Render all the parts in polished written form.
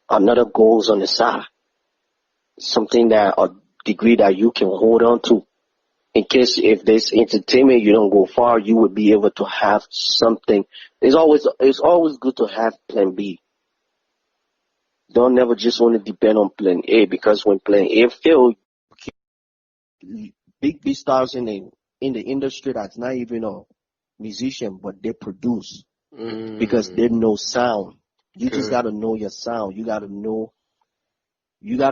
another goals on the side, something that a degree that you can hold on to. In case if there's entertainment, you don't go far, you would be able to have something. It's always good to have plan B. Don't never just want to depend on plan A, because when plan A fail, big stars in the industry that's not even a musician, but they produce because they Mm, know sound. You just good. gotta know your sound. You gotta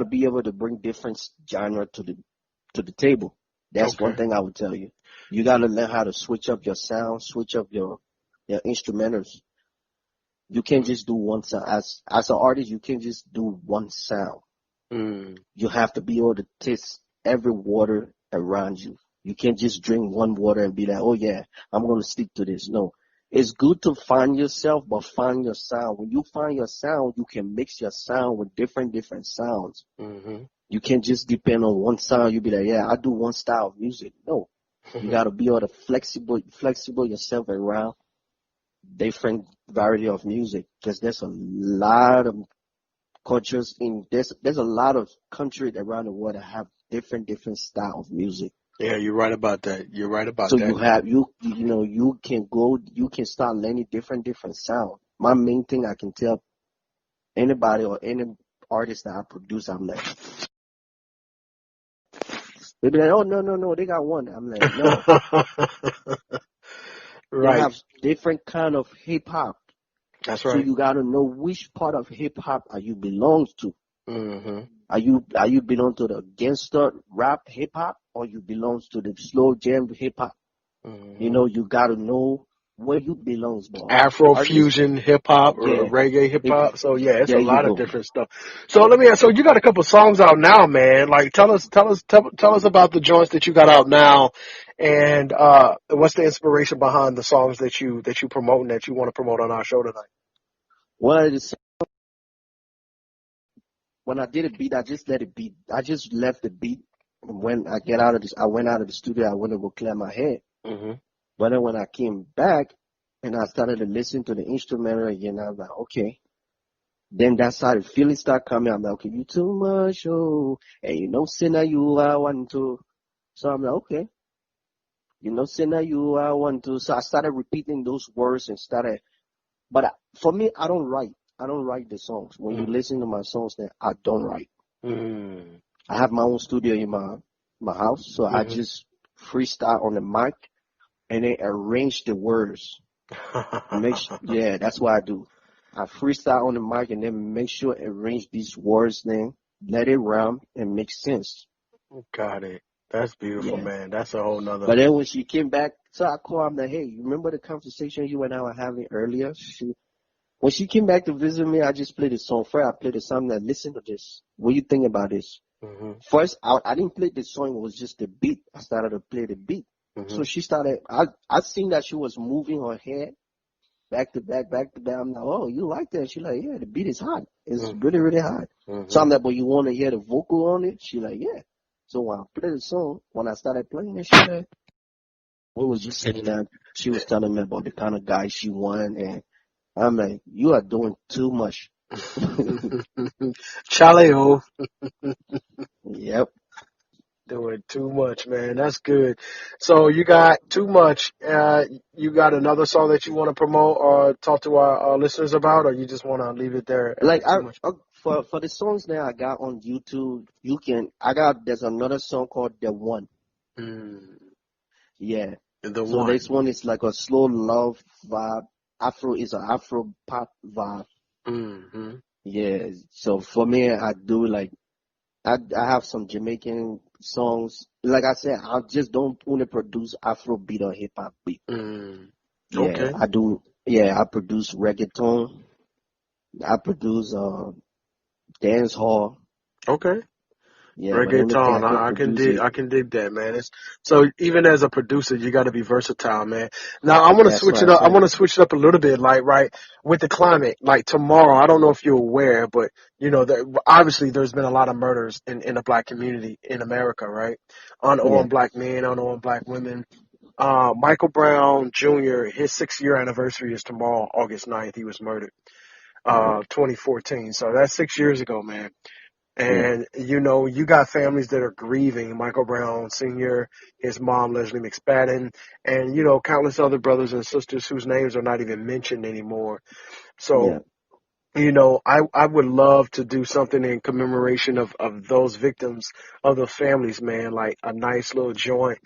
be able to bring different genre to the table. That's one Okay. thing I would tell you. You gotta learn how to switch up your sound, switch up your instrumentals. You can't Mm, just do one sound. As an artist, you can't just do one sound. mm, You have to be able to taste every water around you. You can't just drink one water and be like, oh yeah, I'm gonna stick to this. No. It's good to find yourself, but find your sound. When you find your sound, you can mix your sound with different sounds. mm-hmm. You can't just depend on one sound. You be like, yeah, I do one style of music. No. You gotta be able to flexible yourself around different variety of music, because there's a lot of cultures there's a lot of countries around the world that have different style of music. Yeah, you're right about that. You're right about So you that, have man. you can start learning different sound. My main thing I can tell anybody or any artist that I produce, I'm like, they be like, oh no, they got one. I'm like, no, they Right. have different kind of hip hop. That's So right. you gotta know which part of hip hop are you belongs to. Mm-hmm. Are you belong to the gangster rap hip hop, or you belongs to the slow jam hip hop? Mm-hmm. You gotta know where you belongs, bro. Afro Artists, fusion hip hop or yeah, reggae hip hip, hop. So yeah, it's a there you lot of go. different stuff. So let me ask, so you got a couple songs out now, man. Like tell us about the joints that you got out now, and what's the inspiration behind the songs that you promoting, that you want to promote on our show tonight? Well, when I did a beat, I just let it beat. I just left the beat. When I went out of the studio. I went to go clear my head. Hmm. But then when I came back and I started to listen to the instrumental again, I was like, okay. Then that's how the feelings start coming. I'm like, okay, you too much, oh, and say now you I want to. So I'm like, okay, say now you I want to. So I started repeating those words and started. But for me, I don't write. I don't write the songs. When you listen to my songs, then I don't write. Mm-hmm. I have my own studio in my house, so I Hmm. just freestyle on the mic and then arrange the words. Yeah, that's what I do. I freestyle on the mic and then make sure arrange these words, then let it rhyme and make sense. Got it. That's beautiful, Yeah. man. That's a whole nother. But then when she came back, so I called her, like, hey, you remember the conversation you and I were having earlier? When she came back to visit me, I just played a song for her. I played a song that, listen to this. What do you think about this? Hmm. First, I didn't play the song. It was just the beat. I started to play the beat. Hmm. So she started, I seen that she was moving her head back to back, back to back. I'm like, oh, you like that? She like, yeah, the beat is hot. It's really, really hot. So Hmm. I'm like, but you want to hear the vocal on it? She like, yeah. So when I played the song, when I started playing it, she like, we was just sitting there. She was telling me about the kind of guy she want, and I'm like, you are doing too much. Chaleo. Yep. Doing too much, man. That's good. So you got too much. You got another song that you want to promote or talk to our listeners about, or you just want to leave it there Like at too much? for the songs that I got on YouTube, there's another song called The One. Mm, Yeah. the So one. this one is like a slow love vibe. Afro is an Afro pop vibe. Hmm. Yeah. So for me, I do like I have some Jamaican songs. Like I said, I just don't only produce Afro beat or hip hop beat. Mm. Yeah, Okay. I do. Yeah, I produce reggaeton. I produce dance hall. Okay. Yeah, but the only thing I Reggaeton, can't produce is I can dig that, man. It's so even as a producer, you got to be versatile, man. Now I want to that's switch what it I up. I said. want to switch it up a little bit, like right with the climate. Like tomorrow, I don't know if you're aware, but obviously there's been a lot of murders in the black community in America, right? Yeah. Unarmed black men, unarmed black women. Michael Brown Jr., his 6-year anniversary is tomorrow, August 9th. He was murdered. 2014. So that's 6 years ago, man. Yeah, And, you know, you got families that are grieving. Michael Brown Sr., his mom, Leslie McSpadden, and, you know, countless other brothers and sisters whose names are not even mentioned anymore. So, yeah, you know, I would love to do something in commemoration of those victims, of those families, man, like a nice little joint,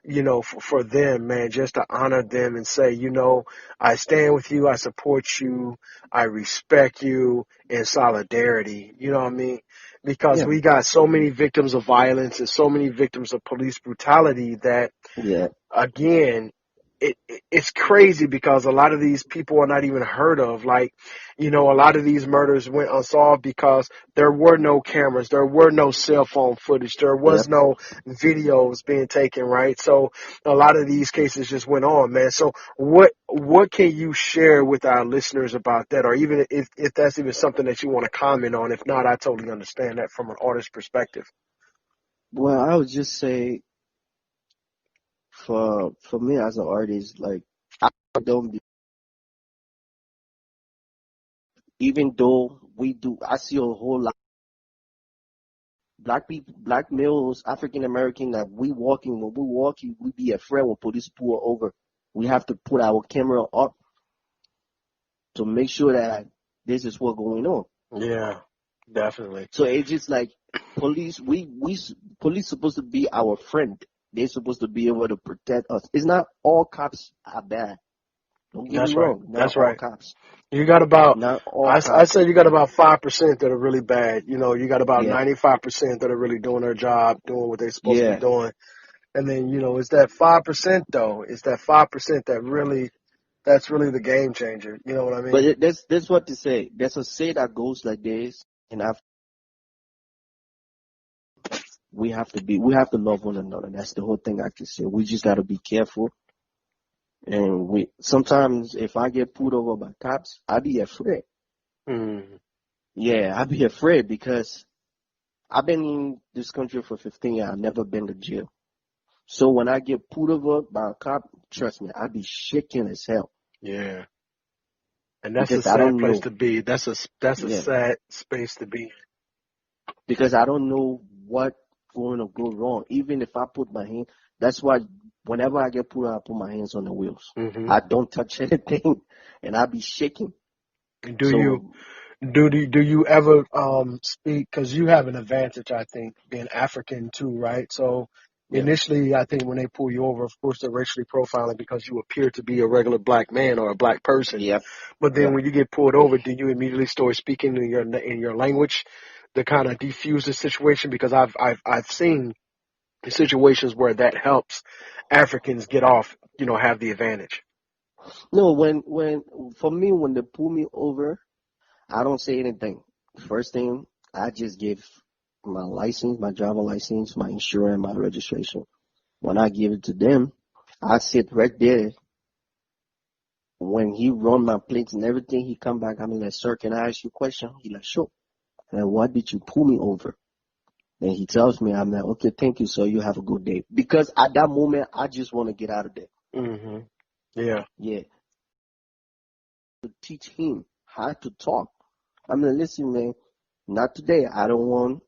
you know, for them, man, just to honor them and say, you know, I stand with you, I support you, I respect you in solidarity. You know what I mean? Because yeah, we got so many victims of violence and so many victims of police brutality that, yeah, again, it's crazy because a lot of these people are not even heard of. Like, you know, a lot of these murders went unsolved because there were no cameras, there were no cell phone footage, there yeah. was no videos being taken, right? So a lot of these cases just went on, man. So what can you share with our listeners about that, or even if that's even something that you want to comment on? If not, I totally understand that from an artist perspective. Well, I would just say for me as an artist, like I don't be, even though we do, I see a whole lot black people, black males, African American that when we walking, we be afraid when police pull over. We have to put our camera up to make sure that this is what's going on. Yeah, definitely. So it's just like police, police supposed to be our friend. They're supposed to be able to protect us. It's not all cops are bad. Don't get me That's right. wrong. Not That's all right. cops. You got about, Not all I cops. say you got about 5% that are really bad. You know, you got about Yeah, 95% that are really doing their job, doing what they're supposed to be yeah. doing. And then, you know, it's that 5% though. It's that 5% that's really the game changer. You know what I But mean? that's what they say. There's a say that goes like this, and we have to love one another. That's the whole thing I can say. We just gotta be careful. And we sometimes if I get pulled over by cops, I be afraid. Mm, Yeah, I be afraid because I've been in this country for 15 years. I've never been to jail. So when I get pulled over by a cop, trust me, I be shaking as hell yeah. And that's a because I sad don't place know. to be. That's a Yeah, sad space to be because I don't know what going to go wrong. Even if I put my hand, that's why whenever I get pulled, I put my hands on the wheels. in. Hmm. I don't touch anything, and I be shaking. Do you So do you ever speak, because you have an advantage, I think, being African too, right? So yeah, initially, I think when they pull you over, of course they're racially profiling because you appear to be a regular black man or a black person. yeah, But then yeah. when you get pulled over, do you immediately start speaking in your language to kind of defuse the situation? Because I've seen situations where that helps Africans get off, you know, have the advantage. No, when for me when they pull me over, I don't say anything. First thing, I just give my license, my driver license, my insurance, my registration. When I give it to them, I sit right there. When he run my plates and everything, he come back. I'm like, sir, can I ask you a question? He like, sure. And why did you pull me over? Then he tells me, I'm like, okay, thank you, sir. You have a good day. Because at that moment, I just want to get out of there. Hmm. Yeah. Yeah. To teach him how to talk. I'm like, listen, man, not today. I don't want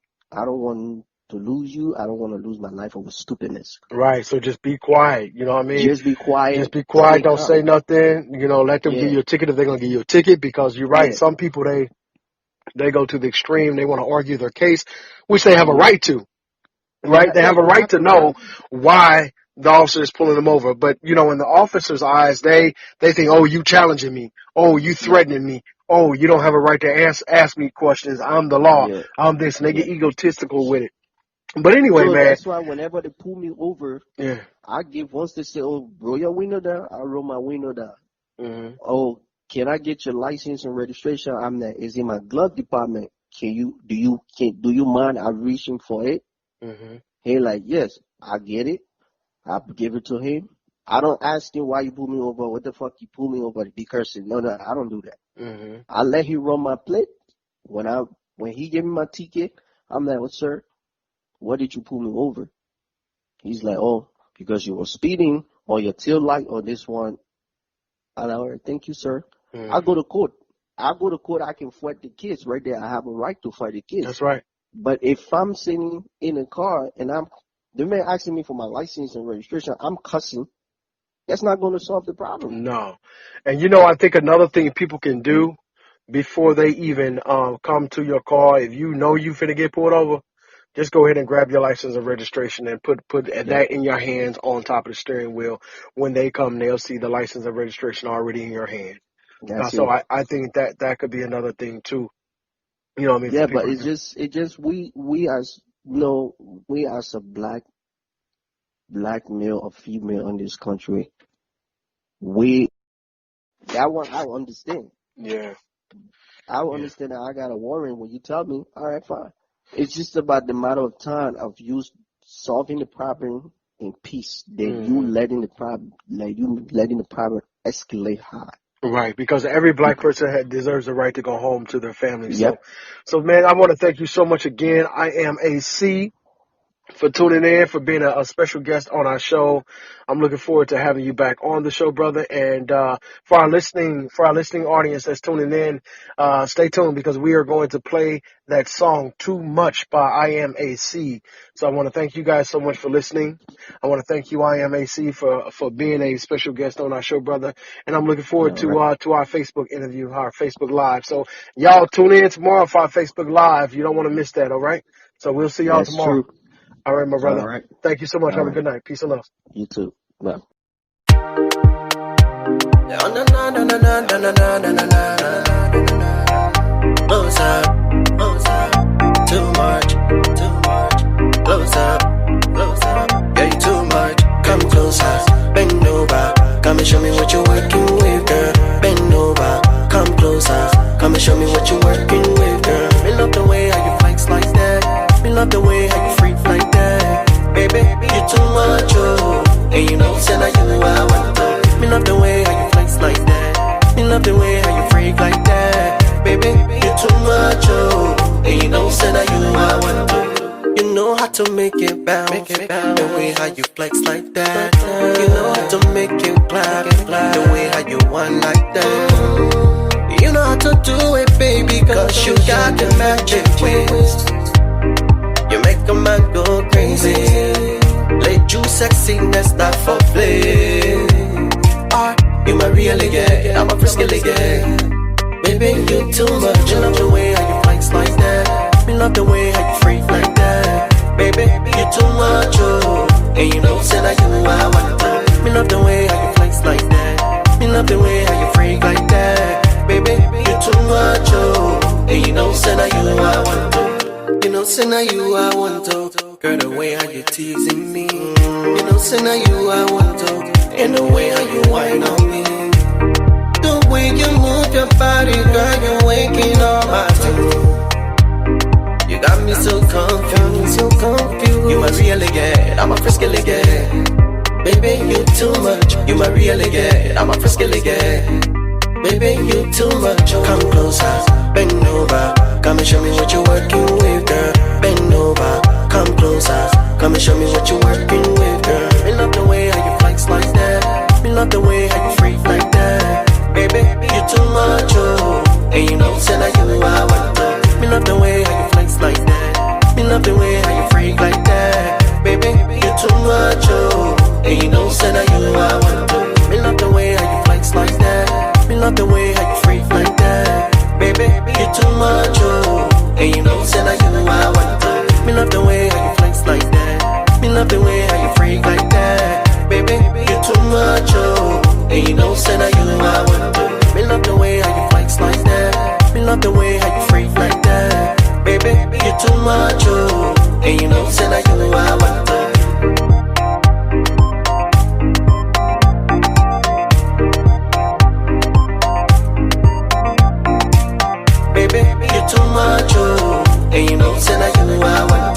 to lose you. I don't want to lose my life over stupidness. Right. So just be quiet. You know what I mean? Just be quiet. Just be quiet. Stay Don't say calm. nothing. You know, let them give Yeah. you a ticket if they're gonna give you a ticket. Because you're right. Yeah. Some people they go to the extreme. They want to argue their case, which they have a Yeah. right to. Right? They Yeah, have a you right have to the know right. why the officer is pulling them over. But you know, in the officer's eyes, they think, oh, you challenging me. Oh, you Yeah. threatening me. Oh, you don't have a right to ask me questions. I'm the law. Yeah. I'm this. And they Yeah. get egotistical with it. But anyway, So man. that's why whenever they pull me over, Yeah. I give once they say, "Oh, roll your window down," I roll my window down. Hmm. Oh, can I get your license and registration? I'm like, it's in my glove department. Do you mind I reaching for it? Hmm. He like, yes, I get it. I give it to him. I don't ask him why you pull me over. What the fuck you pull me over? Be cursing. No, no, I don't do that. Hmm. I let him run my plate. When I when he gave me my ticket, I'm like, well, sir, what did you pull me over? He's like, oh, because you were speeding or your tail light or this one. I like, all right, thank you, sir. I Hmm. go to court. I go to court, I can fight the kids right there. I have a right to fight the kids. That's right. But if I'm sitting in a car and the man asking me for my license and registration, I'm cussing, that's not going to solve the problem. No. And you know, I think another thing people can do before they even come to your car, if you know you finna get pulled over, just go ahead and grab your license and registration and put that in your hands on top of the steering wheel. When they come, they'll see the license and registration already in your hand. So I think that could be another thing too. You know what I mean? Yeah, but it's just we as we as a black male or female in this country, that one I understand. Yeah. I will understand that I got a warrant when you tell me, all right, fine. It's just about the matter of time of you solving the problem in peace, than you letting the problem escalate high. Right, because every black person deserves the right to go home to their family. Yep. So man, I want to thank you so much again. IamAC, for tuning in, for being a special guest on our show. I'm looking forward to having you back on the show, brother. And for our listening audience that's tuning in, stay tuned, because we are going to play that song "Too Much" by IamAC. So I want to thank you guys so much for listening. I want to thank you, IamAC, for being a special guest on our show, brother. And I'm looking forward to our Facebook interview, our Facebook Live. So y'all tune in tomorrow for our Facebook Live. You don't want to miss that, all right? So we'll see y'all tomorrow. True. All right, my brother. All right. Thank you so much. All Have a good night. Peace and love. You too. Bye. Too much. Close up. Yeah, you too much. Come closer. Bend over. Come and show me what you're working with, girl. Bend over. Come closer. Come and show me what you're working with, girl. Me love the way how you flex like that. Me love the way how you freak like that. Baby, you too much, oh. And you know, say that you I want to. Me love the way how you flex like that. Me love the way how you freak like that. Baby, you too much, oh. And you know, say that you I want to. You know how to make it bounce. The way how you flex like that. You know how to make it clap. The way how you want like that. You know how to do it, baby, cause you got the magic ways. You make a man go crazy. Let you sexiness not for play. You my real again, I'm a frisky again. Baby, you too much. Me love the way how you flex like that. Me love the way how you freak like that. Baby, you too much, oh. And you know, say that you I want to. Me love the way how you flex like that. Me love the way how you freak like that. Baby, you too much, oh. And you know, say that you I want to. You know, say now you I want to. Girl, the way how you teasing me. You know, say now you I want to. And the way how you whine on me. The way you move your body, girl, you're waking up my teeth. You got me so confused. You my real again, I'm a frisky again. Baby, you too much. You my real again, I'm a frisky again. Baby, you too much. Come closer, bend over. Come and show me what you're working with, girl. Bend over, come closer. Come and show me what you're working with, girl. Me love the way how you flex like that. Me love the way how you freak like that. Baby, you too much, oh. And you know, say that you I want to. Me love the way how you flex like that. Me love the way how you freak like that. Baby, you too much, oh. And you know, say that you I want to. Me love the way how you flex like that. Me love the way how you freak like that. Baby, you too much, oh. And you know, say that you I want to. Me love the way how you flex like that. Me love the way how you freak like that. Baby, you too much, oh. And you know, say that you I want to. Me love the way how you flex like that. Me love the way how you freak like that. Baby, you too much, oh. And you know, say that you I want to. Baby, you too much, oh. And you know, say that you I want